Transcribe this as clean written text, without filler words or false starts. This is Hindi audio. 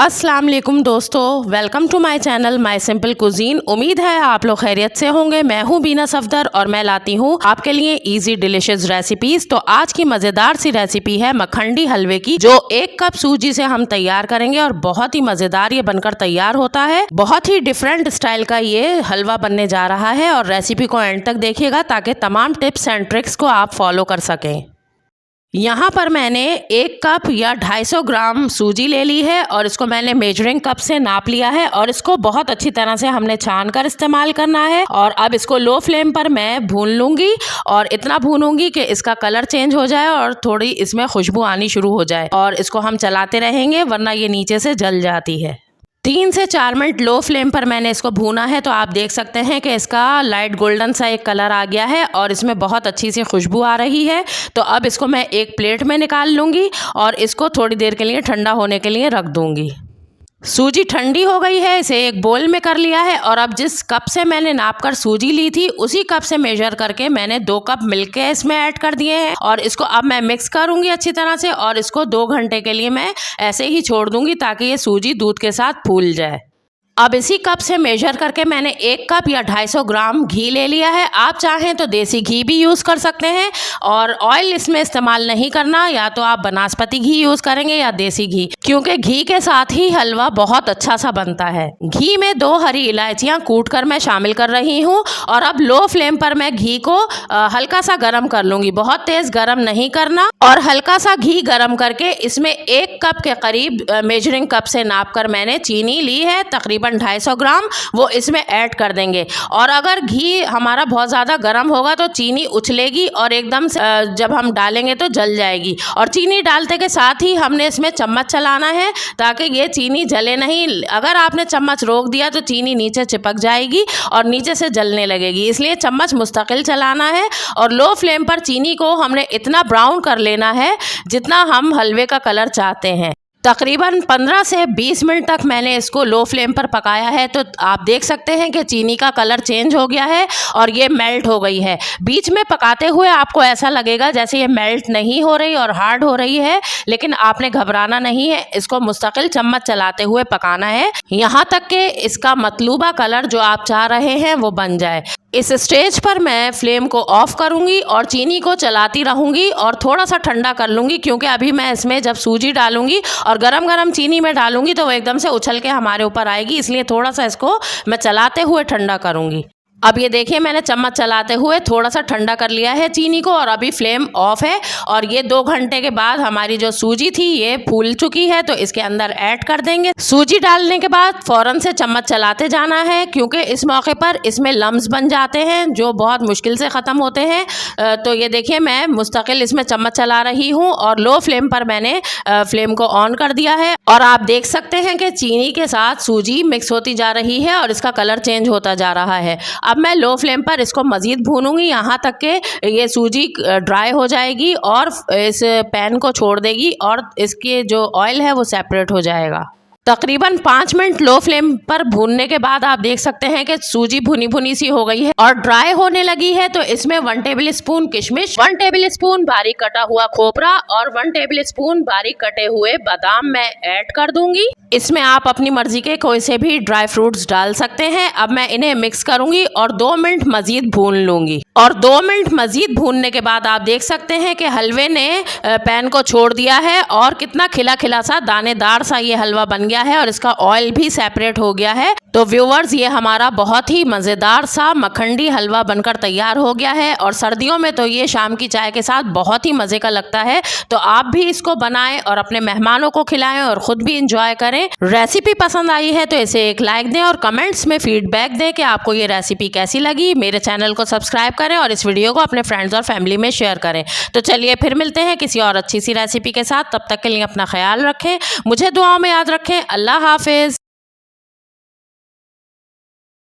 अस्सलाम वालेकुम दोस्तों, welcome to my channel My Simple Cuisine. उम्मीद है आप लोग खैरियत से होंगे। मैं हूं बीना सफदर और मैं लाती हूं आपके लिए इजी डिलीशियस रेसिपीज। तो आज की मज़ेदार सी रेसिपी है मखंडी हलवे की, जो 1 कप सूजी से हम तैयार करेंगे और बहुत ही मज़ेदार ये बनकर तैयार होता है। बहुत ही डिफरेंट स्टाइल का ये हलवा बनने जा रहा है और रेसिपी को एंड तक देखिएगा ताकि तमाम टिप्स एंड ट्रिक्स को आप फॉलो कर सकें। यहाँ पर मैंने 1 कप या 250 ग्राम सूजी ले ली है और इसको मैंने मेजरिंग कप से नाप लिया है और इसको बहुत अच्छी तरह से हमने छान कर इस्तेमाल करना है। और अब इसको लो फ्लेम पर मैं भून लूँगी और इतना भूनूंगी कि इसका कलर चेंज हो जाए और थोड़ी इसमें खुशबू आनी शुरू हो जाए। और इसको हम चलाते रहेंगे वरना ये नीचे से जल जाती है। 3 से 4 मिनट लो फ्लेम पर मैंने इसको भूना है। तो आप देख सकते हैं कि इसका लाइट गोल्डन सा एक कलर आ गया है और इसमें बहुत अच्छी सी खुशबू आ रही है। तो अब इसको मैं एक प्लेट में निकाल लूँगी और इसको थोड़ी देर के लिए ठंडा होने के लिए रख दूँगी। सूजी ठंडी हो गई है, इसे एक बोल में कर लिया है और अब जिस कप से मैंने नापकर सूजी ली थी उसी कप से मेजर करके मैंने 2 कप मिल्क के इसमें ऐड कर दिए हैं। और इसको अब मैं मिक्स करूंगी अच्छी तरह से और इसको 2 घंटे के लिए मैं ऐसे ही छोड़ दूंगी ताकि ये सूजी दूध के साथ फूल जाए। अब इसी कप से मेजर करके मैंने 1 कप या 250 ग्राम घी ले लिया है। आप चाहें तो देसी घी भी यूज़ कर सकते हैं और ऑयल इसमें इस्तेमाल नहीं करना, या तो आप बनास्पति घी यूज़ करेंगे या देसी घी, क्योंकि घी के साथ ही हलवा बहुत अच्छा सा बनता है। घी में 2 हरी इलायचियाँ कूट कर मैं शामिल कर रही हूँ और अब लो फ्लेम पर मैं घी को हल्का सा गर्म कर लूँगी, बहुत तेज़ गर्म नहीं करना। और हल्का सा घी गर्म करके इसमें 1 कप के करीब मेजरिंग कप से नाप कर मैंने चीनी ली है, तकरीबन 250 ग्राम, वो इसमें ऐड कर देंगे। और अगर घी हमारा बहुत ज़्यादा गर्म होगा तो चीनी उछलेगी और एकदम से जब हम डालेंगे तो जल जाएगी। और चीनी डालते के साथ ही हमने इसमें चम्मच चलाना है ताकि ये चीनी जले नहीं। अगर आपने चम्मच रोक दिया तो चीनी नीचे चिपक जाएगी और नीचे से जलने लगेगी, इसलिए चम्मच मुस्तकिल चलाना है। और लो फ्लेम पर चीनी को हमने इतना ब्राउन कर लेना है जितना हम हलवे का कलर चाहते हैं। तकरीबन 15 से 20 मिनट तक मैंने इसको लो फ्लेम पर पकाया है। तो आप देख सकते हैं कि चीनी का कलर चेंज हो गया है और ये मेल्ट हो गई है। बीच में पकाते हुए आपको ऐसा लगेगा जैसे ये मेल्ट नहीं हो रही और हार्ड हो रही है, लेकिन आपने घबराना नहीं है। इसको मुस्तकिल चम्मच चलाते हुए पकाना है यहाँ तक कि इसका मतलूबा कलर जो आप चाह रहे हैं वो बन जाए। इस स्टेज पर मैं फ्लेम को ऑफ करूंगी और चीनी को चलाती रहूंगी और थोड़ा सा ठंडा कर लूंगी, क्योंकि अभी मैं इसमें जब सूजी डालूंगी और गरम गरम चीनी में डालूंगी तो वो एकदम से उछल के हमारे ऊपर आएगी, इसलिए थोड़ा सा इसको मैं चलाते हुए ठंडा करूंगी। अब ये देखिए मैंने चम्मच चलाते हुए थोड़ा सा ठंडा कर लिया है चीनी को और अभी फ्लेम ऑफ है। और ये 2 घंटे के बाद हमारी जो सूजी थी ये फूल चुकी है, तो इसके अंदर ऐड कर देंगे। सूजी डालने के बाद फ़ौरन से चम्मच चलाते जाना है, क्योंकि इस मौके पर इसमें लम्स बन जाते हैं जो बहुत मुश्किल से ख़त्म होते हैं। तो ये देखिए मैं मुस्तकिल इसमें चम्मच चला रही हूँ और लो फ्लेम पर मैंने फ्लेम को ऑन कर दिया है। और आप देख सकते हैं कि चीनी के साथ सूजी मिक्स होती जा रही है और इसका कलर चेंज होता जा रहा है। अब मैं लो फ्लेम पर इसको मज़ीद भूनूंगी यहाँ तक कि ये सूजी ड्राई हो जाएगी और इस पैन को छोड़ देगी और इसके जो ऑयल है वो सेपरेट हो जाएगा। तकरीबन 5 मिनट लो फ्लेम पर भूनने के बाद आप देख सकते हैं कि सूजी भुनी भुनी सी हो गई है और ड्राई होने लगी है। तो इसमें 1 टेबल स्पून किशमिश, 1 टेबल स्पून बारीक कटा हुआ खोपरा और 1 टेबल स्पून बारीक कटे हुए बादाम मैं ऐड कर दूंगी। इसमें आप अपनी मर्जी के कोई से भी ड्राई फ्रूट्स डाल सकते हैं। अब मैं इन्हें मिक्स करूंगी और 2 मिनट मजीद भून लूंगी। और 2 मिनट मजीद भूनने के बाद आप देख सकते हैं कि हलवे ने पैन को छोड़ दिया है और कितना खिला खिला सा दानेदार सा ये हलवा बन गया है और इसका ऑयल भी सेपरेट हो गया है। तो व्यूवर्स, ये हमारा बहुत ही मज़ेदार सा मखंडी हलवा बनकर तैयार हो गया है और सर्दियों में तो ये शाम की चाय के साथ बहुत ही मज़े का लगता है। तो आप भी इसको बनाएं और अपने मेहमानों को खिलाएं और ख़ुद भी इंजॉय करें। रेसिपी पसंद आई है तो इसे एक लाइक दें और कमेंट्स में फीडबैक दें कि आपको ये रेसिपी कैसी लगी। मेरे चैनल को सब्सक्राइब करें और इस वीडियो को अपने फ्रेंड्स और फैमिली में शेयर करें। तो चलिए फिर मिलते हैं किसी और अच्छी सी रेसिपी के साथ। तब तक के लिए अपना ख्याल रखें, मुझे दुआओं में याद रखें। अल्लाह हाफिज़।